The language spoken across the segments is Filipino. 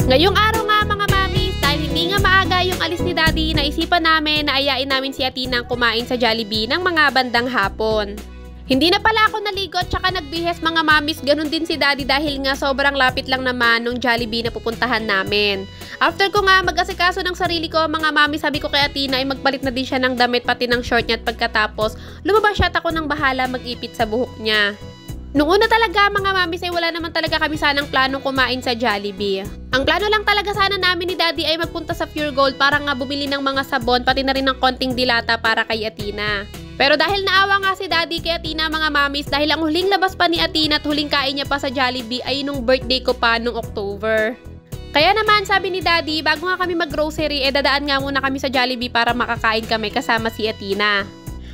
Ngayong araw nga mga mamis, dahil hindi nga maaga yung alis ni Daddy, naisipan namin na ayain namin si Athena kumain sa Jollibee ng mga bandang hapon. Hindi na pala ako naligo at saka nagbihis mga mamis, ganun din si Daddy dahil nga sobrang lapit lang naman nung Jollibee na pupuntahan namin. After ko nga mag-asikaso ng sarili ko mga mamis, sabi ko kay Athena ay magpalit na din siya ng damit pati ng short niya at pagkatapos lumabas siya at ako nang bahala mag-ipit sa buhok niya. Nung una talaga mga mamis ay wala naman talaga kami sanang planong kumain sa Jollibee. Ang plano lang talaga sana namin ni Daddy ay magpunta sa Pure Gold para nga bumili ng mga sabon pati na rin ng konting dilata para kay Athena. Pero dahil naawa nga si Daddy kay Athena mga mamis dahil ang huling labas pa ni Athena at huling kain niya pa sa Jollibee ay nung birthday ko pa nung October. Kaya naman sabi ni Daddy bago nga kami mag-grocery dadaan nga muna kami sa Jollibee para makakain kami kasama si Athena.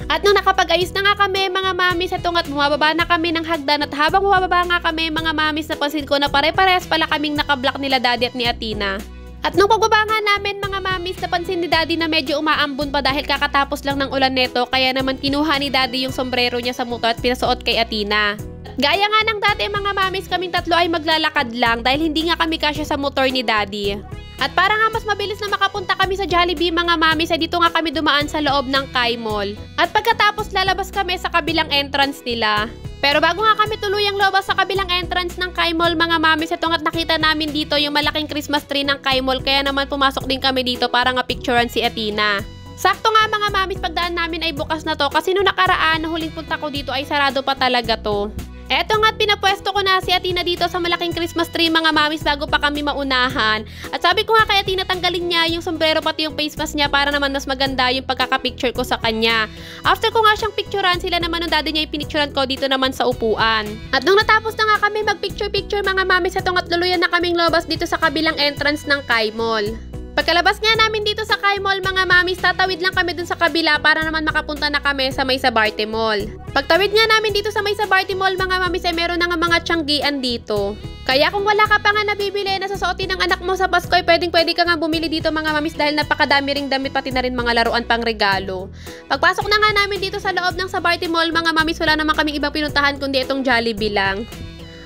At nung nakapag-ayos na nga kami mga mamis, ito nga't bumababa na kami ng hagdan at habang bumababa nga kami mga mamis, napansin ko na pare-parehas pala kaming nakablock nila Daddy at ni Athena. At nung pagbaba nga namin mga mamis, napansin ni Daddy na medyo umaambon pa dahil kakatapos lang ng ulan neto, kaya naman kinuha ni Daddy yung sombrero niya sa motor at pinasuot kay Athena. Gaya nga ng dati mga mamis, kaming tatlo ay maglalakad lang dahil hindi nga kami kasya sa motor ni Daddy. At para nga mas mabilis na makapunta kami sa Jollibee mga mamis ay dito nga kami dumaan sa loob ng Kai Mall. At pagkatapos lalabas kami sa kabilang entrance nila. Pero bago nga kami tuluyang lumabas sa kabilang entrance ng Kai Mall mga mamis, ito nga't nakita namin dito yung malaking Christmas tree ng Kai Mall kaya naman pumasok din kami dito para nga picturean si Athena. Sakto nga mga mamis, pagdaan namin ay bukas na to kasi nung nakaraan na huling punta ko dito ay sarado pa talaga to. Eto nga't pinapwesto ko na si Athena dito sa malaking Christmas tree mga mamis bago pa kami maunahan. At sabi ko nga kay Athena tanggalin niya yung sombrero pati yung face mask niya para naman mas maganda yung pagkakapicture ko sa kanya. After ko nga siyang picturean, sila naman ng Daddy niya ipinicturean ko dito naman sa upuan. At nung natapos na nga kami magpicture-picture mga mamis, eto nga't luluyan na kaming lobas dito sa kabilang entrance ng Kai Mall. Pagkalabas nga namin dito sa Kai Mall mga mamis, tatawid lang kami dun sa kabila para naman makapunta na kami sa may Sabarte Mall. Pagtawid nga namin dito sa may Sabarte Mall mga mamis ay meron na nga mga tiyanggian dito. Kaya kung wala ka pa nga nabibili na susuotin ng anak mo sa Pasko ay pwede ka nga bumili dito mga mamis dahil napakadami ring damit pati na rin mga laruan pang regalo. Pagpasok na nga namin dito sa loob ng Sabarte Mall mga mamis, wala naman kaming ibang pinuntahan kundi itong Jollibee lang.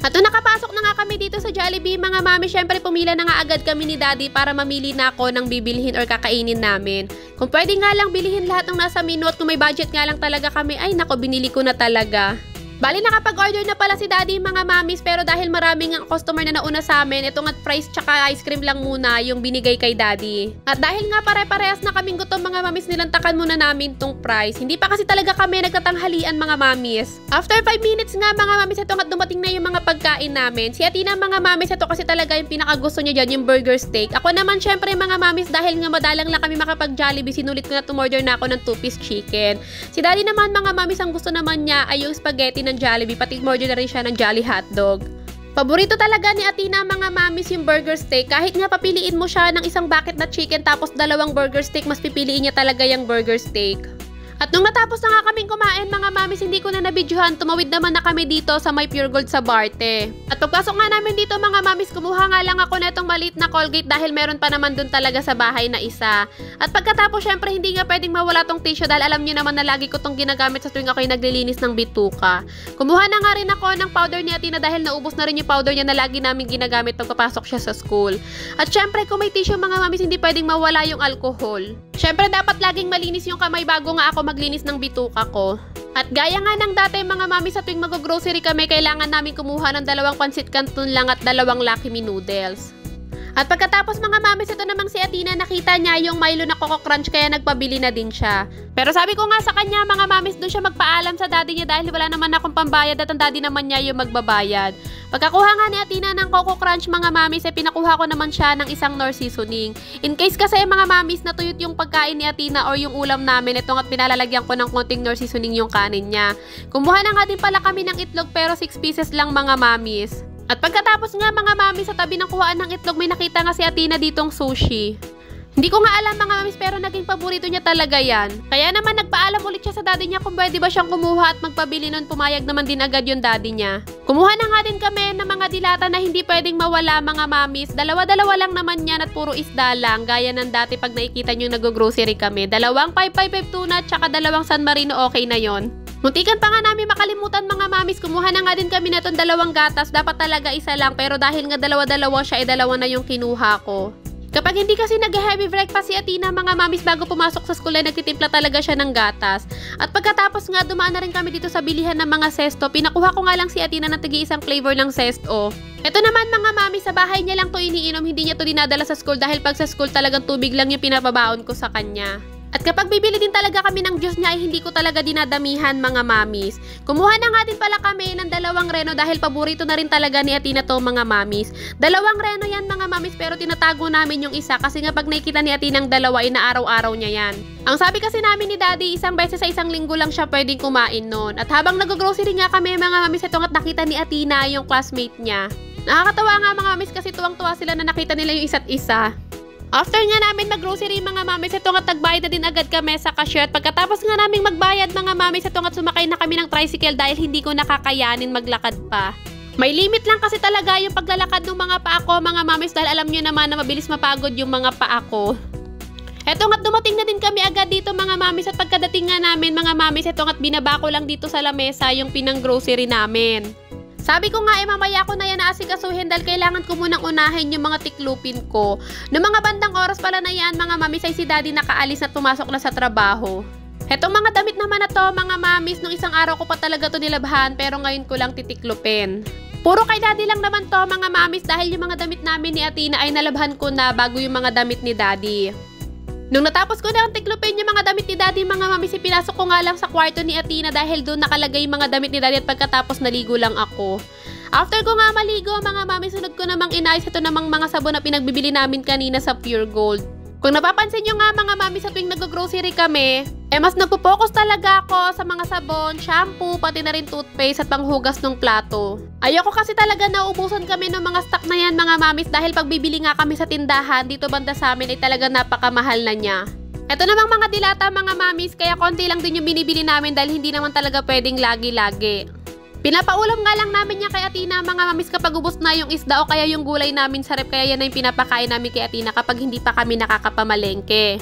At nung nakapasok na nga kami dito sa Jollibee mga mami, syempre pumila na nga agad kami ni Daddy para mamili na ako ng bibilhin or kakainin namin. Kung pwede nga lang bilihin lahat ng nasa menu at kung may budget nga lang talaga kami, ay nako binili ko na talaga. Bali nakapag-order na pala si Daddy mga mamis pero dahil maraming ang customer na nauna sa amin, ito nga't fries tsaka ice cream lang muna yung binigay kay Daddy. At dahil nga pare-parehas na kaming gutom mga mamis, nilantakan muna namin tong fries. Hindi pa kasi talaga kami nagtatanghalian mga mamis. After 5 minutes nga mga mamis, ito nga't dumating na yung mga pagkain namin. Si Athena mga mamis, ito kasi talaga yung pinakagusto niya dyan, yung burger steak. Ako naman syempre mga mamis, dahil nga madalang lang kami makapag-Jollibee, sinulit ko na tumorder na ako ng 2-piece chicken. Si Daddy naman mga mamis, ang gusto naman niya ay yung spaghetti ng Jollibee, pati order na rin siya ng Jolly Hotdog. Paborito talaga ni Athena mga mamis yung burger steak. Kahit nga papiliin mo siya ng isang bucket na chicken tapos 2 burger steak, mas pipiliin niya talaga yung burger steak. At nung natapos na nga kaming kumain mga mamis, hindi ko na nabidyohan, tumawid naman na kami dito sa may Pure Gold sa Barte. At pagpasok nga namin dito mga mamis, kumuha nga lang ako na itong maliit na Colgate dahil meron pa naman dun talaga sa bahay na isa. At pagkatapos syempre hindi nga pwedeng mawala tong tissue dahil alam niyo naman na lagi ko tong ginagamit sa tuwing ako'y naglilinis ng bituka. Kumuha na nga rin ako ng powder ni Athena dahil naubos na rin yung powder niya na lagi namin ginagamit pagpapasok siya sa school. At syempre kung may tissue mga mamis, hindi pwedeng mawala yung alcohol. Syempre dapat laging malinis yung kamay bago nga ako maglinis ng bituka ko. At gaya nga ng dati mga mami, sa tuwing mag-grocery kami, kailangan namin kumuha ng 2 pancit canton lang at 2 Lucky Me noodles. At pagkatapos mga mamis, ito namang si Athena, nakita niya yung Milo na Coco Crunch kaya nagpabili na din siya. Pero sabi ko nga sa kanya mga mamis, doon siya magpaalam sa daddy niya dahil wala naman akong pambayad at ang daddy naman niya yung magbabayad. Pagkakuha nga ni Athena ng Coco Crunch mga mamis, pinakuha ko naman siya ng isang Knorr seasoning. In case kasi mga mamis natuyot yung pagkain ni Athena or yung ulam namin, ito nga't pinalalagyan ko ng konting Knorr seasoning yung kanin niya. Kumuha na nga din pala kami ng itlog pero 6 pieces lang mga mamis. At pagkatapos nga mga mami, sa tabi ng kuhaan ng itlog may nakita nga si Athena ditong sushi. Hindi ko nga alam mga mamis pero naging paborito niya talaga yan. Kaya naman nagpaalam ulit siya sa daddy niya kung pwede ba siyang kumuha at magpabili nun, pumayag naman din agad yung daddy niya. Kumuha na nga din kami ng mga dilata na hindi pwedeng mawala mga mamis. 2 lang naman yan at puro isda lang. Gaya ng dati pag nakikita nyo nag-grocery kami. 2 555 tuna at saka 2 San Marino, okay na yon. Muntikan pa nga namin makalimutan mga mamis, kumuha na nga din kami na itong 2 gatas. Dapat talaga isa lang, pero dahil nga dalawa-dalawa siya, 2 na yung kinuha ko. Kapag hindi kasi nag-heavy breakfast si Athena mga mamis bago pumasok sa school ay nagtitimpla talaga siya ng gatas. At pagkatapos nga dumaan na rin kami dito sa bilihan ng mga sesto, pinakuha ko nga lang si Athena ng tagi-isang flavor ng sesto. Ito naman mga mami, sa bahay niya lang to iniinom, hindi niya to dinadala sa school dahil pag sa school talagang tubig lang yung pinapabaon ko sa kanya. At kapag bibili din talaga kami ng juice niya ay hindi ko talaga dinadamihan mga mamis. Kumuha na nga din pala kami ng 2 reno dahil paborito na rin talaga ni Athena to mga mamis. 2 reno yan mga mamis pero tinatago namin yung isa kasi nga pag nakikita ni Athena ng 2 inaaraw-araw niya yan. Ang sabi kasi namin ni Daddy, isang beses sa isang linggo lang siya pwedeng kumain nun. At habang nag-grocery nga kami mga mamis, ito nga't nakita ni Athena yung classmate niya. Nakakatawa nga mga mamis kasi tuwang-tuwa sila na nakita nila yung isa't isa. After nga namin mag-grocery mga mamis, ito nga tagbayad na din agad kami sa cashier. At pagkatapos nga namin magbayad mga mamis, ito nga sumakay na kami ng tricycle dahil hindi ko nakakayanin maglakad pa. May limit lang kasi talaga yung paglalakad ng mga paa ko mga mamis dahil alam nyo naman na mabilis mapagod yung mga paa ko. Eto nga't dumating na din kami agad dito mga mamis at pagkadating nga namin mga mamis, ito nga't binaba ko lang dito sa lamesa yung pinang-grocery namin. Sabi ko nga mamaya ko na yan naasikasuhin dahil kailangan ko munang unahin yung mga tiklupin ko. Noong mga bandang oras pala na yan mga mamis ay si Daddy nakaalis at pumasok na sa trabaho. Etong mga damit naman na to mga mamis, nung isang araw ko pa talaga to nilabhan pero ngayon ko lang titiklupin. Puro kay Daddy lang naman to mga mamis dahil yung mga damit namin ni Athena ay nalabhan ko na bago yung mga damit ni Daddy. Nung natapos ko na ang tiklupin yung mga damit ni Daddy mga mamis, pinasok ko nga lang sa kwarto ni Athena dahil doon nakalagay yung mga damit ni Daddy at pagkatapos naligo lang ako. After ko nga maligo mga mamis, sunod ko namang inayos ito namang mga sabon na pinagbibili namin kanina sa Pure Gold. Kung napapansin nyo nga mga mami sa tuwing nag-grocery kami, mas nagpo-focus talaga ako sa mga sabon, shampoo, pati na rin toothpaste at panghugas ng plato. Ayoko kasi talaga naubusan kami ng mga stock na yan mga mamis dahil pag bibili nga kami sa tindahan dito banda sa amin ay talaga napakamahal na niya. Ito namang mga dilata mga mamis, kaya konti lang din yung binibili namin dahil hindi naman talaga pwedeng lagi-lagi. Pinapaulam nga lang namin niya kay Athena mga mamis kapag ubos na yung isda o kaya yung gulay namin sa rep, kaya yan na yung pinapakain namin kay Athena kapag hindi pa kami nakakapamalengke.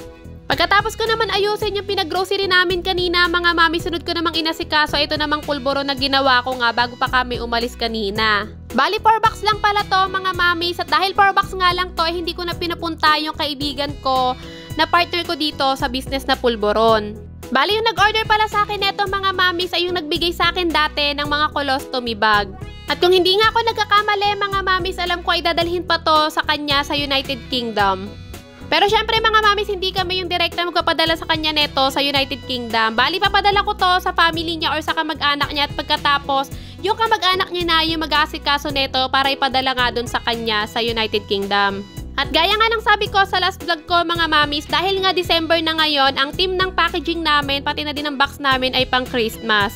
Pagkatapos ko naman ayusin yung pinag-grocery namin kanina mga mami, sunod ko namang inasikaso ito namang pulburo na ginawa ko nga bago pa kami umalis kanina. Bali 4 box lang pala to mga mami, at dahil 4 box nga lang to hindi ko na pinapunta yung kaibigan ko na partner ko dito sa business na pulburon. Bali yung nag-order pala sa akin neto mga mamis ay yung nagbigay sa akin dati ng mga colostomy bag. At kung hindi nga ako nagkakamali mga mamis, alam ko ay dadalhin pa to sa kanya sa United Kingdom. Pero syempre mga mamis, hindi kami yung direkta magpapadala sa kanya neto sa United Kingdom. Bali papadala ko to sa family niya or sa kamag-anak niya at pagkatapos yung kamag-anak niya na yung mag-aasikaso neto para ipadala nga dun sa kanya sa United Kingdom. At gaya nga ng sabi ko sa last vlog ko mga mamis, dahil nga December na ngayon, ang team ng packaging namin, pati na din ang box namin ay pang Christmas.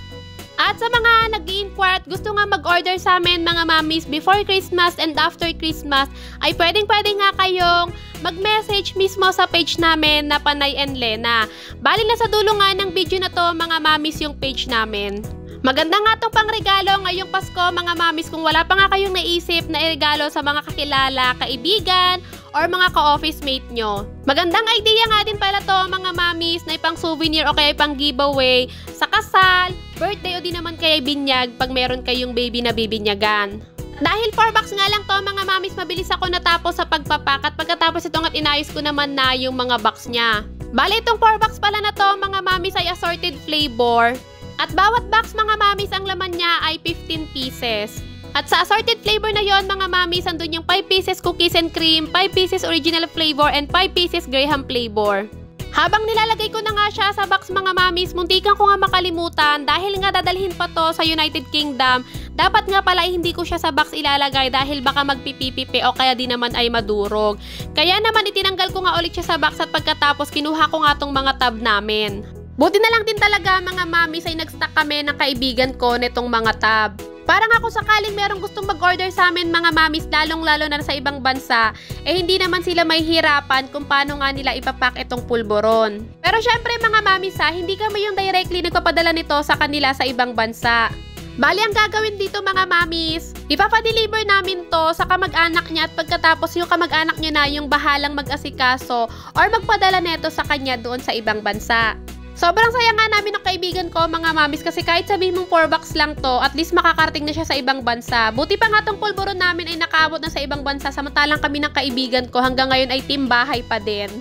At sa mga nag-i-inquire at gusto nga mag-order sa amin mga mamis before Christmas and after Christmas, ay pwedeng nga kayong mag-message mismo sa page namin na Panay and Lena. Bali na sa dulo nga ng video na to mga mamis yung page namin. Maganda nga itong pangregalo ngayong Pasko mga mamis kung wala pa nga kayong naisip na iregalo sa mga kakilala, kaibigan, or mga ka-office mate nyo. Magandang idea nga din pala to mga mamis na ipang souvenir o kaya ipang giveaway sa kasal, birthday o di naman kaya binyag pag meron kayong baby na bibinyagan. Dahil 4 box nga lang to mga mamis, mabilis ako natapos sa pagpapak at pagkatapos itong at inayos ko naman na yung mga box niya. Bali itong 4 box pala na to mga mamis ay assorted flavor. At bawat box mga mamis ang laman niya ay 15 pieces. At sa assorted flavor na yon mga mamis, andun yung 5 pieces cookies and cream, 5 pieces original flavor, and 5 pieces Graham flavor. Habang nilalagay ko na nga siya sa box mga mamis, muntikan ko nga makalimutan dahil nga dadalhin pa to sa United Kingdom. Dapat nga pala hindi ko siya sa box ilalagay dahil baka magpipipipi o kaya di naman ay madurog. Kaya naman itinanggal ko nga ulit siya sa box at pagkatapos kinuha ko nga tong mga tab namin. Buti na lang din talaga mga mamis ay nag-stock kami ng kaibigan ko netong mga tab. Parang ako sakaling merong gustong mag-order sa amin mga mamis, lalong-lalo na sa ibang bansa, hindi naman sila may hirapan kung paano nga nila ipapak itong pulboron. Pero syempre mga mamis hindi kami yung directly nagpapadala nito sa kanila sa ibang bansa. Bali ang gagawin dito mga mamis, ipapadeliver namin to sa kamag-anak niya at pagkatapos yung kamag-anak niya na yung bahalang mag-asikaso or magpadala neto sa kanya doon sa ibang bansa. Sobrang saya nga namin ng kaibigan ko mga mamis kasi kahit sabihin mong 4 bucks lang to, at least makakarating na siya sa ibang bansa. Buti pa nga tong pulburon namin ay nakaabot na sa ibang bansa samantalang kami ng kaibigan ko hanggang ngayon ay team bahay pa din.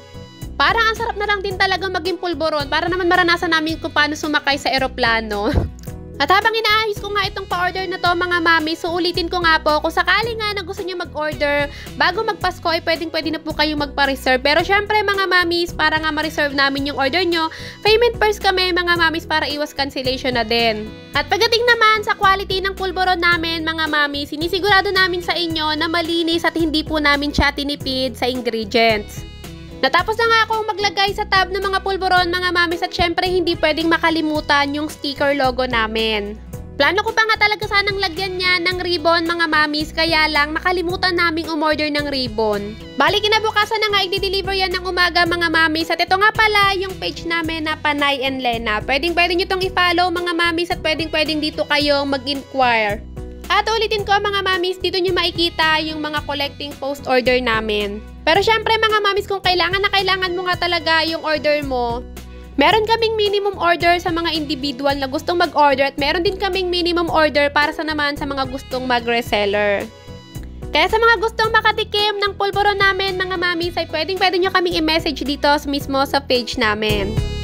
Parang ang sarap na lang din talagang maging pulburon para naman maranasan namin kung paano sumakay sa eroplano. At habang inaayos ko nga itong pa-order na to mga mami, so ulitin ko nga po, kung sakali nga na gusto nyo mag-order, bago magpasko ay pwede na po kayong magpa-reserve. Pero syempre mga mamis, para nga ma-reserve namin yung order nyo, payment first kami mga mamis para iwas cancellation na din. At pagdating naman sa quality ng pulburon namin mga mami, sinisigurado namin sa inyo na malinis at hindi po namin siya tinipid sa ingredients. Natapos na nga akong maglagay sa tab ng mga pulburon mga mamis at syempre hindi pwedeng makalimutan yung sticker logo namin. Plano ko pa nga talaga sanang lagyan niya ng ribbon mga mamis, kaya lang nakalimutan naming umorder ng ribbon. Bali kinabukasan na nga i-deliver yan ng umaga mga mamis at ito nga pala yung page namin na Panay and Lena. Pwede nyo tong i-follow mga mamis at pwedeng dito kayong mag-inquire. At ulitin ko mga mamis, dito nyo makikita yung mga collecting post order namin. Pero syempre mga mamis, kung kailangan mo nga talaga yung order mo, meron kaming minimum order sa mga individual na gustong mag-order at meron din kaming minimum order para sa naman sa mga gustong mag-reseller. Kaya sa mga gustong makatikim ng pulburon namin mga mamis ay pwedeng nyo kaming i-message dito mismo sa page namin.